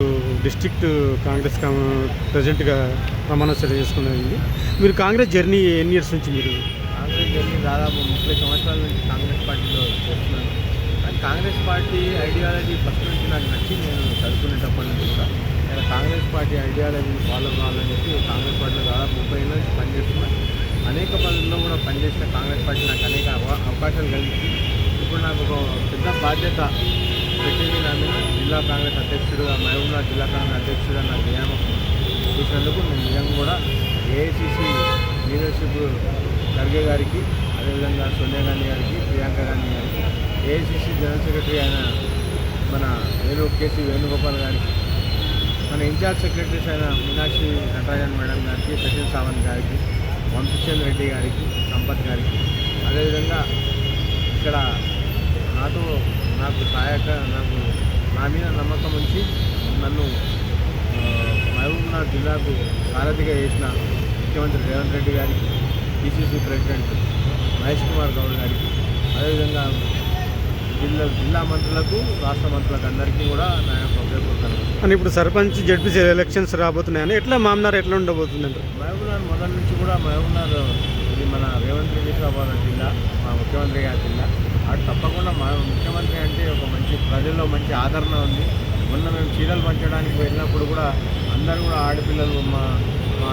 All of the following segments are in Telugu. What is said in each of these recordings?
డిస్ట్రిక్ట్ కాంగ్రెస్ ప్రెసిడెంట్గా ప్రమాణ స్వీకారం చేసుకున్నది. మీరు కాంగ్రెస్ జర్నీ ఎన్ని ఇయర్స్ నుంచి మీరు? కాంగ్రెస్ జర్నీ దాదాపు 30 సంవత్సరాల నుంచి కాంగ్రెస్ పార్టీలో చేస్తున్నాను. కానీ కాంగ్రెస్ పార్టీ ఐడియాలజీ ఫస్ట్ నుంచి నాకు నచ్చి నేను చదువుకునేటప్పటి నుంచి కూడా నేను కాంగ్రెస్ పార్టీ ఐడియాలజీని ఫాలో కావాలని చెప్పి కాంగ్రెస్ పార్టీలో దాదాపు 30 ఏళ్ళ నుంచి పనిచేస్తున్నాను. అనేక పనుల్లో కూడా పనిచేసిన కాంగ్రెస్ పార్టీ నాకు అనేక అవకాశాలు కలిగించి ఇప్పుడు నాకు ఒక పెద్ద బాధ్యత పెట్టింది. నా మీద జిల్లా కాంగ్రెస్ అధ్యక్షుడిగా, మహబూబ్నగర్ జిల్లా కాంగ్రెస్ అధ్యక్షుడిగా నాకు నియామకం చేసినందుకు నేను నిజంగా కూడా ఏఐసిసి లీడర్షిప్ ఖర్గే గారికి, అదేవిధంగా సోనియా గాంధీ గారికి, ప్రియాంక గాంధీ గారికి, ఏఐసిసి జనరల్ సెక్రటరీ అయిన మన కేసీ వేణుగోపాల్ గారికి, మన ఇన్ఛార్జ్ సెక్రటరీస్ అయిన మీనాక్షి నటరాజన్ మేడం గారికి, సచిన్ సావంత్ గారికి, వంశీచంద్ర రెడ్డి గారికి, సంపత్ గారికి, అదేవిధంగా ఇక్కడ నాకు నా మీద నమ్మకం ఉంచి నన్ను మహబూబ్నగర్ జిల్లాకు సారథిగా చేసిన ముఖ్యమంత్రి రేవంత్ రెడ్డి గారికి, పిసిసి ప్రెసిడెంట్ మహేష్ కుమార్ గౌడ్ గారికి, అదేవిధంగా జిల్లా మంత్రులకు, రాష్ట్ర మంత్రులకు అందరికీ కూడా నా యొక్క హృదయపూర్వకంగా. అని ఇప్పుడు సర్పంచ్ జడ్పీ ఎలక్షన్స్ రాబోతున్నాయని ఎట్లా మామనార్ ఎట్లా ఉండబోతుందంటే? మహబూబ్నగర్ మొదటి నుంచి కూడా మహబూబ్నగర్ ఇది మన రేవంత్ రెడ్డి సాబ్ జిల్లా, మా ముఖ్యమంత్రి గారి జిల్లా. అటు తప్పకుండా మా ముఖ్యమంత్రి అంటే ఒక మంచి ప్రజల్లో మంచి ఆదరణ ఉంది. మొన్న మేము చీరలు పంచడానికి వెళ్ళినప్పుడు కూడా అందరూ కూడా ఆడపిల్లలు మా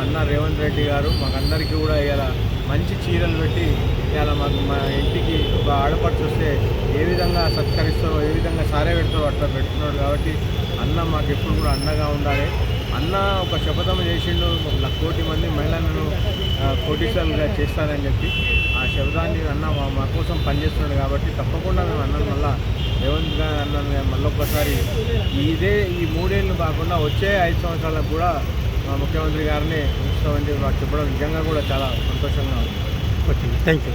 అన్న రేవంత్ రెడ్డి గారు మాకందరికీ కూడా ఇలా మంచి చీరలు పెట్టి ఇలా మాకు మా ఇంటికి ఒక ఆడపడుచు వస్తే ఏ విధంగా సత్కరిస్తారో, ఏ విధంగా సారే పెడతారో అట్లా పెడుతున్నాడు. కాబట్టి అన్న మాకు ఎప్పుడు కూడా అండగా ఉండాలి. అన్న ఒక శపథం చేసిండు, 1 కోటి మంది మహిళలను కోటీశ్వరులుగా చేస్తానని చెప్పి ఆ శబ్దాన్ని అన్న మా కోసం పనిచేస్తున్నాడు. కాబట్టి తప్పకుండా మేము అన్నను మళ్ళీ రేవంత్ గారు అన్న మళ్ళొక్కసారి ఈ 3 ఏళ్ళు కాకుండా వచ్చే 5 సంవత్సరాలకు కూడా మా ముఖ్యమంత్రి గారిని ఉంచుతామని చెప్పి చెప్పడం నిజంగా కూడా చాలా సంతోషంగా ఉంది. Okay, thank you.